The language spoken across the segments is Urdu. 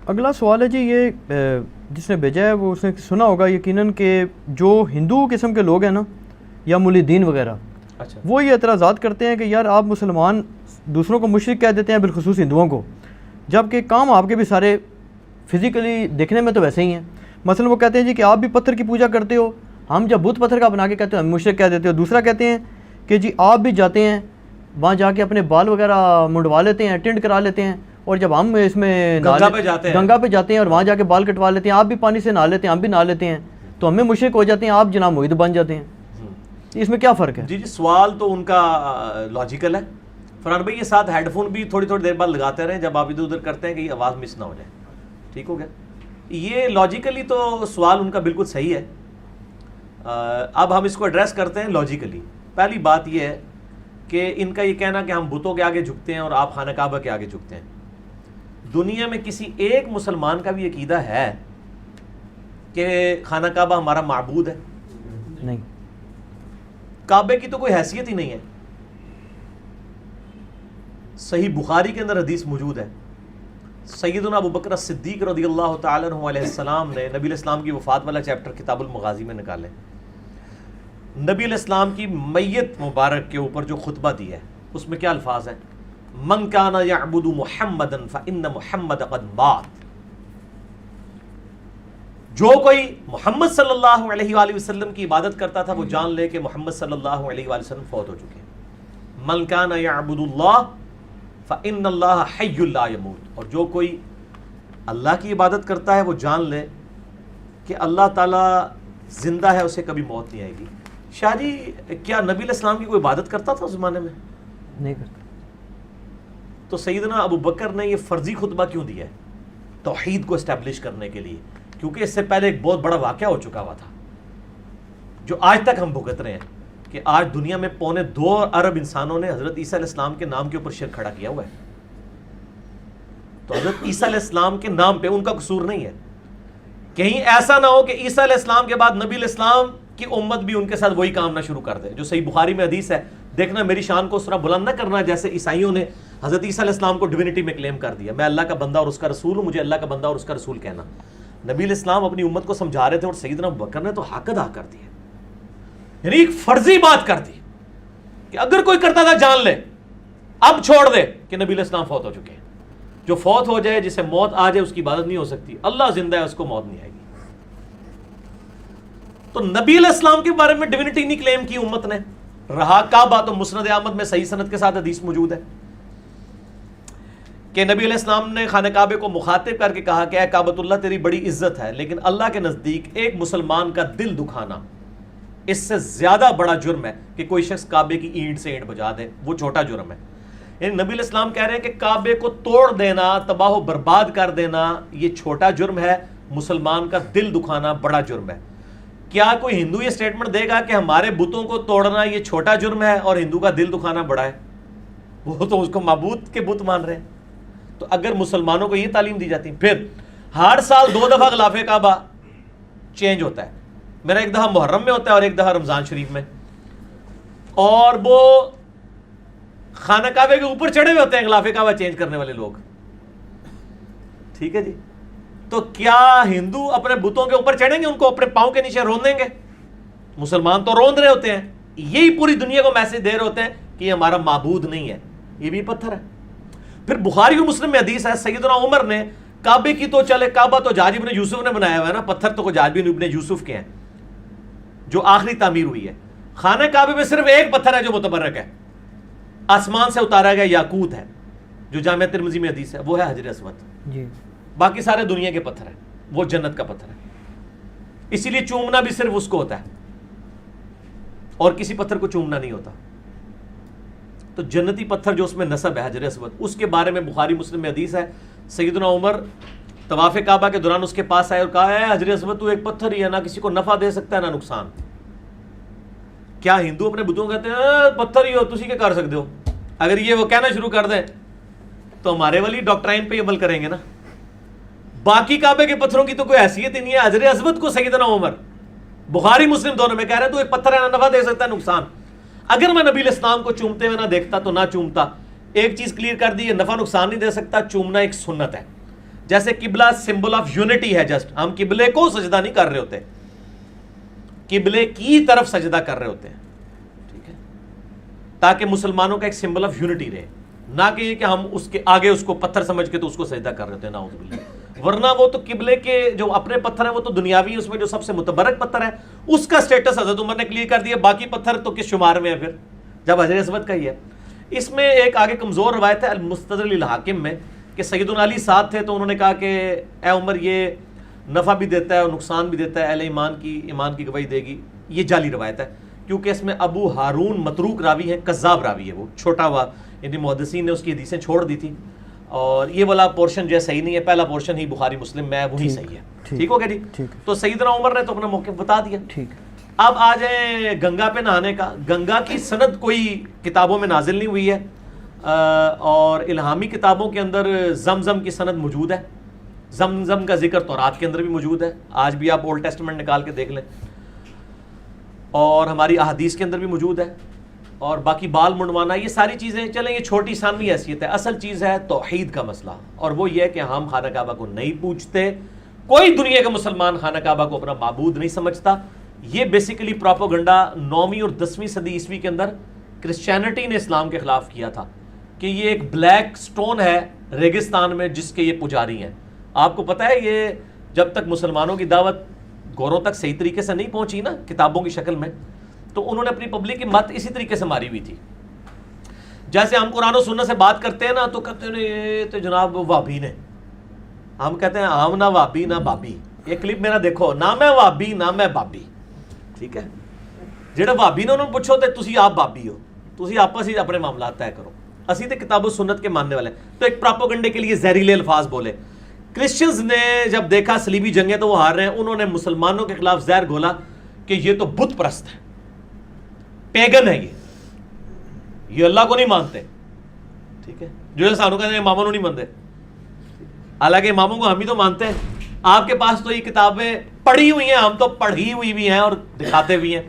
اگلا سوال ہے جی، یہ جس نے بھیجا ہے وہ اس نے سنا ہوگا یقیناً کہ جو ہندو قسم کے لوگ ہیں نا یا ملحدین وغیرہ، اچھا، وہ یہ اعتراضات کرتے ہیں کہ یار آپ مسلمان دوسروں کو مشرک کہہ دیتے ہیں، بالخصوص ہندوؤں کو، جبکہ کام آپ کے بھی سارے فزیکلی دیکھنے میں تو ویسے ہی ہیں۔ مثلا وہ کہتے ہیں جی کہ آپ بھی پتھر کی پوجا کرتے ہو، ہم جب بت پتھر کا بنا کے کہتے ہیں ہم مشرک کہہ دیتے ہو۔ دوسرا کہتے ہیں کہ جی آپ بھی جاتے ہیں وہاں جا کے اپنے بال وغیرہ منڈوا لیتے ہیں، ٹنڈ کرا لیتے ہیں، اور جب ہم اس میں گنگا پہ جاتے ہیں اور وہاں جا کے بال کٹوا لیتے ہیں، آپ بھی پانی سے نہا لیتے ہیں، ہم بھی نہا لیتے ہیں، تو ہمیں مشرک ہو جاتے ہیں، آپ جناب موحد بن جاتے ہیں۔ اس میں کیا فرق ہے؟ جی سوال تو ان کا لاجیکل ہے۔ فرحان بھائی یہ ساتھ ہیڈ فون بھی تھوڑی دیر بعد لگاتے رہیں جب آپ ادھر ادھر کرتے ہیں کہ یہ آواز مس نہ ہو جائے، ٹھیک ہو گیا؟ یہ لاجیکلی تو سوال ان کا بالکل صحیح ہے۔ اب ہم اس کو ایڈریس کرتے ہیں لاجیکلی۔ پہلی بات یہ ہے کہ ان کا یہ کہنا کہ ہم بتوں کے آگے جھکتے ہیں اور آپ خانہ کعبہ کے آگے جھکتے ہیں، دنیا میں کسی ایک مسلمان کا بھی عقیدہ ہے کہ خانہ کعبہ ہمارا معبود ہے؟ نہیں، کعبے کی تو کوئی حیثیت ہی نہیں ہے۔ صحیح بخاری کے اندر حدیث موجود ہے، سیدنا ابو بکر صدیق رضی اللہ تعالیٰ عنہ علیہ السلام نے نبی علیہ السلام کی وفات والا چیپٹر کتاب المغازی میں نکالے، نبی علیہ السلام کی میت مبارک کے اوپر جو خطبہ دیا ہے اس میں کیا الفاظ ہیں؟ من کان یعبد محمدا فإن محمد قد مات، جو کوئی محمد صلی اللہ علیہ وآلہ وسلم کی عبادت کرتا تھا وہ جان لے کہ محمد صلی اللہ علیہ وآلہ وسلم فوت ہو چکے ہیں۔ من کان یعبد اللہ فإن اللہ حی لا یموت، اور جو کوئی اللہ کی عبادت کرتا ہے وہ جان لے کہ اللہ تعالیٰ زندہ ہے، اسے کبھی موت نہیں آئے گی۔ شاہ جی کیا نبی علیہ السلام کی کوئی عبادت کرتا تھا اس زمانے میں؟ نہیں کرتا۔ تو سیدنا ابو بکر نے یہ فرضی خطبہ کیوں دیا ہے؟ توحید کو اسٹیبلش کرنے کے لیے، کیونکہ اس سے پہلے ایک بہت بڑا واقعہ ہو چکا ہوا تھا جو آج تک ہم بھگت رہے ہیں، کہ آج دنیا میں 2.25 ارب انسانوں نے حضرت عیسیٰ علیہ السلام کے نام کے اوپر شرک کھڑا کیا ہوا ہے۔ تو حضرت عیسیٰ علیہ السلام کے نام پہ ان کا قصور نہیں ہے، کہیں ایسا نہ ہو کہ عیسیٰ علیہ السلام کے بعد نبی علیہ السلام کی امت بھی ان کے ساتھ وہی کام نہ شروع کر دے، جو صحیح بخاری میں حدیث ہے، دیکھنا میری شان کو اس طرح بلند نہ کرنا جیسے عیسائیوں نے حضرت عیسیٰ علیہ السلام کو ڈیوینٹی میں کلیم کر دیا، میں اللہ کا بندہ اور اس کا رسول ہوں، مجھے اللہ کا بندہ اور اس کا رسول کہنا۔ نبی علیہ السلام اپنی امت کو سمجھا رہے تھے اور سیدنا ابو بکر نے تو حق ادا کر دیا، یعنی ایک فرضی بات کر دی کہ اگر کوئی کرتا تھا جان لے، اب چھوڑ دے کہ نبی علیہ السلام فوت ہو چکے ہیں۔ جو فوت ہو جائے، جسے موت آ جائے، اس کی عبادت نہیں ہو سکتی، اللہ زندہ ہے، اس کو موت نہیں آئے گی۔ تو نبی علیہ السلام کے بارے میں ڈیوینٹی نہیں کلیم کی امت نے۔ رہا کعبہ، تو مسند احمد میں صحیح سند کے ساتھ حدیث موجود ہے کہ نبی علیہ السلام نے خانہ کعبے کو مخاطب کر کے کہا کہ اے کعبۃ اللہ تیری بڑی عزت ہے، لیکن اللہ کے نزدیک ایک مسلمان کا دل دکھانا اس سے زیادہ بڑا جرم ہے کہ کوئی شخص کعبے کی اینٹ سے اینٹ بجا دے، وہ چھوٹا جرم ہے۔ یعنی نبی علیہ السلام کہہ رہے ہیں کہ کعبے کو توڑ دینا، تباہ و برباد کر دینا، یہ چھوٹا جرم ہے، مسلمان کا دل دکھانا بڑا جرم ہے۔ کیا کوئی ہندو یہ سٹیٹمنٹ دے گا کہ ہمارے بتوں کو توڑنا یہ چھوٹا جرم ہے اور ہندو کا دل دکھانا بڑا ہے؟ وہ تو اس کو معبود کے بت مان رہے ہیں۔ تو اگر مسلمانوں کو یہ تعلیم دی جاتی، پھر ہر سال 2 دفعہ غلاف کعبہ چینج ہوتا ہے، میرا ایک دفعہ محرم میں ہوتا ہے اور ایک دفعہ رمضان شریف میں، اور وہ خانہ کعبے کے اوپر چڑھے ہوئے ہوتے ہیں غلاف کعبہ چینج کرنے والے لوگ، ٹھیک ہے جی؟ تو کیا ہندو اپنے بتوں کے اوپر چڑھیں گے، ان کو اپنے پاؤں کے نیچے رون دیں گے؟ مسلمان تو روند رہے ہوتے ہیں، یہی پوری دنیا کو میسج دے رہے ہوتے ہیں کہ یہ ہمارا معبود نہیں ہے، یہ بھی پتھر ہے۔ پھر بخاری و مسلم میں حدیث ہے، سیدنا عمر نے کعبے کی تو چلے، کعبہ تو جاج ابن یوسف نے بنایا ہوا ہے نا، پتھر تو جاج ابن یوسف کے ہیں جو آخری تعمیر ہوئی ہے۔ خانہ کعبے میں صرف ایک پتھر ہے جو متبرک ہے، آسمان سے اتارا گیا یاقوت ہے، جو جامع ترمذی میں حدیث ہے، وہ ہے حجر اسود جی، باقی سارے دنیا کے پتھر ہیں، وہ جنت کا پتھر ہے، اسی لیے چومنا بھی صرف اس کو ہوتا ہے اور کسی پتھر کو چومنا نہیں ہوتا۔ تو جنتی پتھر جو اس میں نصب ہے حجر اسود، اس کے بارے میں بخاری مسلم میں حدیث ہے، سیدنا عمر طواف کعبہ کے دوران اس کے پاس آئے اور کہا ہے حجر اسود تو ایک پتھر ہی ہے، نہ کسی کو نفع دے سکتا ہے نہ نقصان۔ کیا ہندو اپنے بتوں کہتے ہیں پتھر ہی ہو تسی کیا کر سکتے ہو؟ اگر یہ وہ کہنا شروع کر دیں تو ہمارے والی ڈاکٹرائن پہ عمل کریں گے نا۔ باقی کعبے کے پتھروں کی تو کوئی حیثیت ہی نہیں ہے، حجر اسود کو سیدنا عمر بخاری مسلم دونوں میں کہہ رہے ہیں تو ایک پتھر ہے، نہ نفع دے سکتا ہے نقصان۔ اگر میں نبی علیہ السلام کو چومتے ہوئے نہ دیکھتا تو نہ چومتا۔ ایک چیز کلیئر کر دی، یہ نفع نقصان نہیں دے سکتا، چومنا ایک سنت ہے۔ جیسے قبلہ سمبل آف یونٹی ہے، جسٹ ہم قبلے کو سجدہ نہیں کر رہے ہوتے، قبلے کی طرف سجدہ کر رہے ہوتے ہیں، ٹھیک ہے، تاکہ مسلمانوں کا ایک سمبل آف یونٹی رہے، نہ کہ یہ کہ ہم اس کے آگے اس کو پتھر سمجھ کے تو اس کو سجدہ کر رہے ہوتے ہیں، نعوذ باللہ، ورنہ وہ تو قبلے کے جو اپنے پتھر ہیں وہ تو دنیاوی ہیں، اس میں جو سب سے متبرک پتھر ہے اس کا سٹیٹس حضرت عمر نے کلیئر کر دیا، باقی پتھر تو کس شمار میں ہے پھر جب حجر اسود کا ہی ہے۔ اس میں ایک آگے کمزور روایت ہے المستدرک للحاکم میں کہ سیدنا علی ساتھ تھے تو انہوں نے کہا کہ اے عمر یہ نفع بھی دیتا ہے اور نقصان بھی دیتا ہے، اہل ایمان کی گواہی دے گی، یہ جعلی روایت ہے کیونکہ اس میں ابو ہارون متروک راوی ہے، کذاب راوی ہے، وہ چھوٹا ہوا، یعنی محدثین نے اس کی حدیثیں چھوڑ دی تھی، اور یہ والا پورشن جو ہے صحیح نہیں ہے، پہلا پورشن ہی بخاری مسلم میں ہے وہی صحیح ہے، ٹھیک ہو گیا جی۔ تو سیدنا عمر نے تو اپنا موقف بتا دیا۔ اب آ جائیں گنگا پہ نہانے کا، گنگا کی سند کوئی کتابوں میں نازل نہیں ہوئی ہے، اور الہامی کتابوں کے اندر زمزم کی سند موجود ہے، زمزم کا ذکر تورات کے اندر بھی موجود ہے، آج بھی آپ اولڈ ٹیسٹمنٹ نکال کے دیکھ لیں، اور ہماری احادیث کے اندر بھی موجود ہے، اور باقی بال منڈوانا یہ ساری چیزیں چلیں یہ چھوٹی ثانوی حیثیت ہے، اصل چیز ہے توحید کا مسئلہ، اور وہ یہ کہ ہم خانہ کعبہ کو نہیں پوجتے، کوئی دنیا کا مسلمان خانہ کعبہ کو اپنا معبود نہیں سمجھتا۔ یہ بیسیکلی پروپیگنڈا 9ویں اور 10ویں صدی عیسوی کے اندر کرسچینٹی نے اسلام کے خلاف کیا تھا کہ یہ ایک بلیک سٹون ہے ریگستان میں جس کے یہ پجاری ہیں۔ آپ کو پتہ ہے یہ جب تک مسلمانوں کی دعوت گوروں تک صحیح طریقے سے نہیں پہنچی نا کتابوں کی شکل میں، تو انہوں نے اپنی پبلک کی مت اسی طریقے سے ماری ہوئی تھی۔ جیسے ہم قرآن و سنت سے بات کرتے ہیں نا تو کہتے ہیں یہ تو جناب وہابی نے، ہم کہتے ہیں ہم نہ وہابی نہ بابی، یہ کلپ میرا دیکھو، نہ میں وہابی نہ میں بابی، ٹھیک ہے، جہاں وہابی نے انہوں نے پوچھو تو تسی آپ بابی ہو، تسی آپس ہی اپنے معاملات طے کرو، اسی تے کتاب و سنت کے ماننے والے ہیں۔ تو ایک پروپیگنڈے کے لیے زہریلے الفاظ بولے۔ کرسچنز نے جب دیکھا صلیبی جنگیں تو وہ ہار رہے ہیں، انہوں نے مسلمانوں کے خلاف زہر گھولا کہ یہ تو بت پرست ہے، پیگن ہے، یہ اللہ کو نہیں مانتے، ٹھیک ہے، جو انسانوں کا اماموں نہیں مانتے، حالانکہ اماموں کو ہم ہی تو مانتے ہیں۔ آپ کے پاس تو یہ کتابیں پڑھی ہوئی ہیں، ہم تو پڑھی ہوئی بھی ہیں اور دکھاتے بھی ہیں۔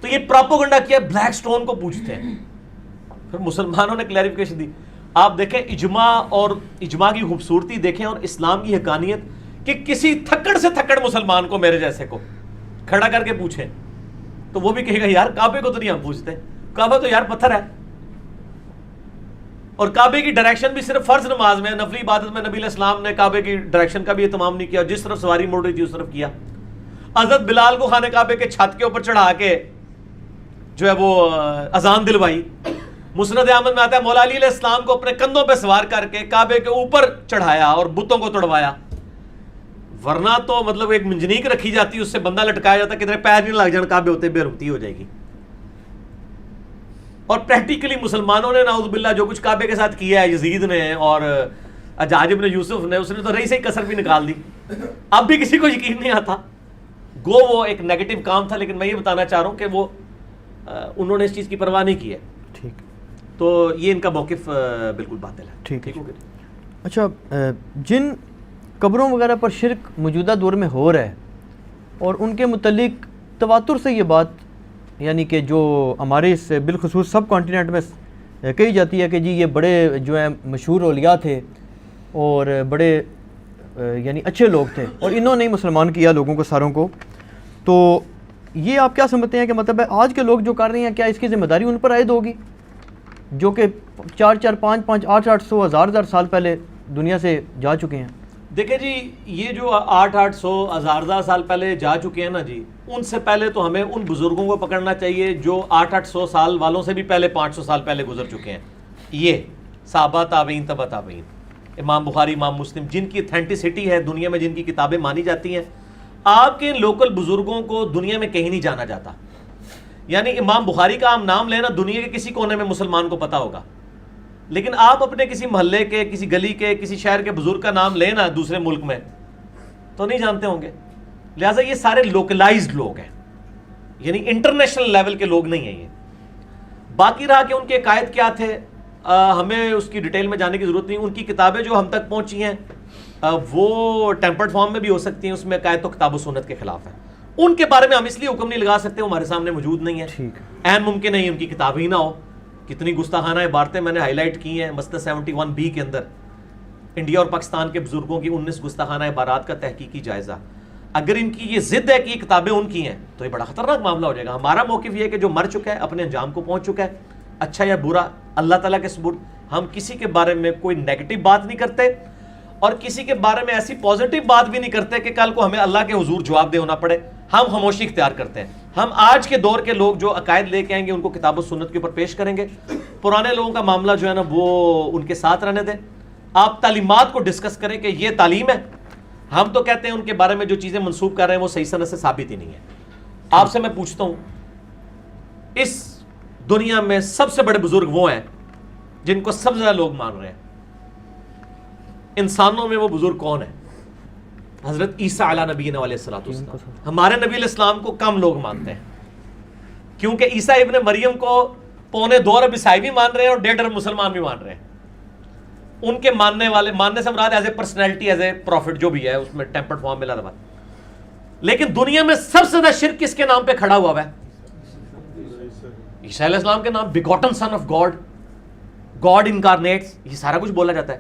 تو یہ پروپیگنڈا کیا، بلیک سٹون کو پوچھتے ہیں۔ پھر مسلمانوں نے کلیریفیکیشن دی۔ آپ دیکھیں اجماع اور اجماع کی خوبصورتی دیکھیں اور اسلام کی حقانیت کہ کسی تھکڑ سے تھکڑ مسلمان کو، میرے جیسے کو کھڑا کر کے پوچھیں تو وہ بھی کہے گا یار کعبے کو تو نہیں ہم پوچھتے، کعبہ تو یار پتھر ہے، اور کعبے کی ڈائریکشن بھی صرف فرض نماز میں، نفلی عبادت میں نبی علیہ السلام نے کعبے کی ڈائریکشن کا بھی اہتمام نہیں کیا، جس طرف سواری موڑ رہی تھی اس طرف کیا۔ حضرت بلال کو خانہ کعبے کے چھت کے اوپر چڑھا کے جو ہے وہ اذان دلوائی۔ مسند احمد میں آتا ہے مولا علی علیہ السلام کو اپنے کندھوں پہ سوار کر کے کعبے کے اوپر چڑھایا اور بتوں کو توڑوایا، ورنہ تو مطلب ایک منجنیق رکھی جاتی، اس سے بندہ لٹکایا جاتا، کدھر پیر نہیں لگ جان کعبے ہوتے، بے ربطی ہو جائے گی۔ اور پریکٹیکلی مسلمانوں نے نعوذ باللہ جو کچھ کعبے کے ساتھ کیا ہے، یزید نے اور حجاج بن یوسف نے، اس نے تو رہی سے ہی کسر بھی نکال دی، اب بھی کسی کو یقین نہیں آتا۔ گو وہ ایک نیگیٹو کام تھا، لیکن میں یہ بتانا چاہ رہا ہوں کہ وہ انہوں نے اس چیز کی پرواہ نہیں کی ہے، ٹھیک، تو یہ ان کا موقف بالکل باطل ہے، ٹھیک ہے۔ ہو گیا۔ اچھا، جن قبروں وغیرہ پر شرک موجودہ دور میں ہو رہا ہے اور ان کے متعلق تواتر سے یہ بات یعنی کہ جو ہمارے اس بالخصوص سب کانٹیننٹ میں کہی جاتی ہے کہ جی یہ بڑے جو ہیں مشہور اولیاء تھے اور بڑے یعنی اچھے لوگ تھے اور انہوں نے مسلمان کیا لوگوں کو ساروں کو، تو یہ آپ کیا سمجھتے ہیں کہ مطلب ہے آج کے لوگ جو کر رہے ہیں کیا اس کی ذمہ داری ان پر عائد ہوگی جو کہ 4 5 5 8 800 1000 سال پہلے دنیا سے جا چکے ہیں؟ دیکھیں جی یہ جو 800 1000 سال پہلے جا چکے ہیں نا جی، ان سے پہلے تو ہمیں ان بزرگوں کو پکڑنا چاہیے جو 800 سال والوں سے بھی پہلے 500 سال پہلے گزر چکے ہیں، یہ صحابہ تابعین تبع تابعین، امام بخاری امام مسلم، جن کی اتھینٹسٹی ہے دنیا میں، جن کی کتابیں مانی جاتی ہیں۔ آپ کے لوکل بزرگوں کو دنیا میں کہیں نہیں جانا جاتا، یعنی امام بخاری کا ہم نام لینا دنیا کے کسی کونے میں مسلمان کو پتہ ہوگا، لیکن آپ اپنے کسی محلے کے، کسی گلی کے، کسی شہر کے بزرگ کا نام لینا دوسرے ملک میں تو نہیں جانتے ہوں گے۔ لہٰذا یہ سارے لوکلائزڈ لوگ ہیں، یعنی انٹرنیشنل لیول کے لوگ نہیں ہیں یہ۔ باقی رہا کہ ان کے عقائد کیا تھے، ہمیں اس کی ڈیٹیل میں جانے کی ضرورت نہیں۔ ان کی کتابیں جو ہم تک پہنچی ہیں وہ ٹیمپرڈ فارم میں بھی ہو سکتی ہیں، اس میں عقائد تو کتاب و سنت کے خلاف ہے، ان کے بارے میں ہم اس لیے حکم نہیں لگا سکتے، وہ ہمارے سامنے موجود نہیں ہے۔ عین ممکن ہے ان کی کتاب ہی نہ ہو۔ کتنی گستاخانہ عبارتیں میں نے ہائی لائٹ کی ہیں مسئلہ 71B کے اندر انڈیا اور پاکستان کے بزرگوں کی 19 گستاخانہ عبارات کا تحقیقی جائزہ. اگر ان کی یہ ضد ہے کہ یہ کتابیں ان کی ہیں تو یہ بڑا خطرناک معاملہ ہو جائے گا. ہمارا موقف یہ ہے کہ جو مر چکا ہے اپنے انجام کو پہنچ چکا ہے, اچھا یا برا اللہ تعالیٰ کے سپرد. ہم کسی کے بارے میں کوئی نیگیٹو بات نہیں کرتے اور کسی کے بارے میں ایسی پازیٹیو بات بھی نہیں کرتے کہ کل کو ہمیں اللہ کے حضور جواب دے ہونا پڑے. ہم خاموشی اختیار کرتے ہیں. ہم آج کے دور کے لوگ جو عقائد لے کے آئیں گے ان کو کتاب و سنت کے اوپر پیش کریں گے. پرانے لوگوں کا معاملہ جو ہے نا وہ ان کے ساتھ رہنے دیں. آپ تعلیمات کو ڈسکس کریں کہ یہ تعلیم ہے. ہم تو کہتے ہیں ان کے بارے میں جو چیزیں منسوب کر رہے ہیں وہ صحیح سند سے ثابت ہی نہیں ہے. آپ سے میں پوچھتا ہوں, اس دنیا میں سب سے بڑے بزرگ وہ ہیں جن کو سب سے زیادہ لوگ مان رہے ہیں. انسانوں میں وہ بزرگ کون ہیں؟ حضرت عیسیٰ علیہ نبینا علیہ السلام. ہمارے نبی علیہ السلام کو کم لوگ مانتے ہیں کیونکہ عیسیٰ ابن مریم کو 2.25 ارب عیسائی بھی مان رہے ہیں اور 1.5 ارب مسلمان بھی مان رہے ہیں. ان کے ماننے والے, ماننے سے مراد as a personality, as a prophet جو بھی ہے اس میں ٹیمپرڈ فارم ملا رہا. لیکن دنیا میں سب سے زیادہ شرک کس کے نام پہ کھڑا ہوا ہے؟ عیسیٰ علیہ السلام کے نام. بیگوٹن سن آف گاڈ, گاڈ انکارنیٹس, یہ سارا کچھ بولا جاتا ہے.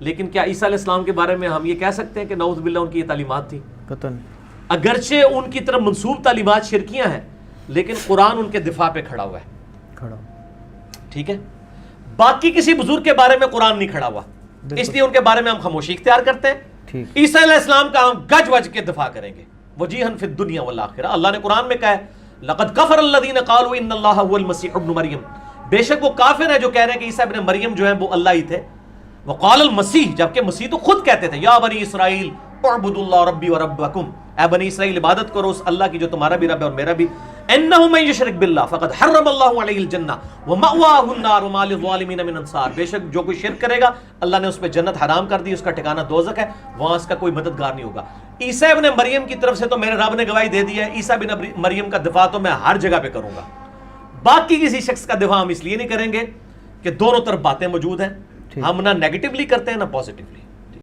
لیکن کیا عیسیٰ علیہ السلام کے بارے میں ہم یہ کہہ سکتے ہیں کہ نعوذ باللہ ان کی یہ تعلیمات تھی؟ قطعاً. اگرچہ ان کی طرف منسوب تعلیمات شرکیاں ہیں لیکن قرآن ان کے دفاع پہ کھڑا ہوا ہے. کھڑا, ٹھیک ہے. باقی کسی بزرگ کے بارے میں قرآن نہیں کھڑا ہوا, اس لیے ان کے بارے میں ہم خاموشی اختیار کرتے ہیں. عیسیٰ علیہ السلام کا ہم گج وج کے دفاع کریں گے وجیہن فی الدنیا والآخرہ. اللہ نے قرآن میں کہا ہے لقد کفر الذین قالوا ان اللہ هو المسیح ابن مریم. بے شک وہ کافر ہیں جو کہہ رہے ہیں کہ عیسیٰ ابن مریم جو ہیں وہ اللہ ہی تھے. وقال المسیح, جبکہ مسیح تو خود کہتے تھے یا بنی اسرائیل اعبدوا اللہ ربی و ربکم, اے بنی اسرائیل عبادت کرو اس اللہ کی جو تمہارا بھی رب ہے اور میرا بھی. انہ من یشرک باللہ فقد حرم اللہ علیہ الجنہ ومأواہ النار وما للظالمین من انصار. بے شک جو کوئی شرک کرے گا اللہ نے اس پہ جنت حرام کر دی, اس کا ٹھکانہ دوزخ ہے, وہاں اس کا کوئی مددگار نہیں ہوگا. عیسیٰ ابن مریم کی طرف سے تو میرے رب نے گواہی دے دی ہے, عیسیٰ ابن مریم کا دفاع تو میں ہر جگہ پہ کروں گا. باقی کسی شخص کا دفاع ہم اس لیے نہیں کریں گے کہ دونوں طرف باتیں موجود ہیں. ہم نہ نیگیٹولی کرتے ہیں نہ پازیٹیولی.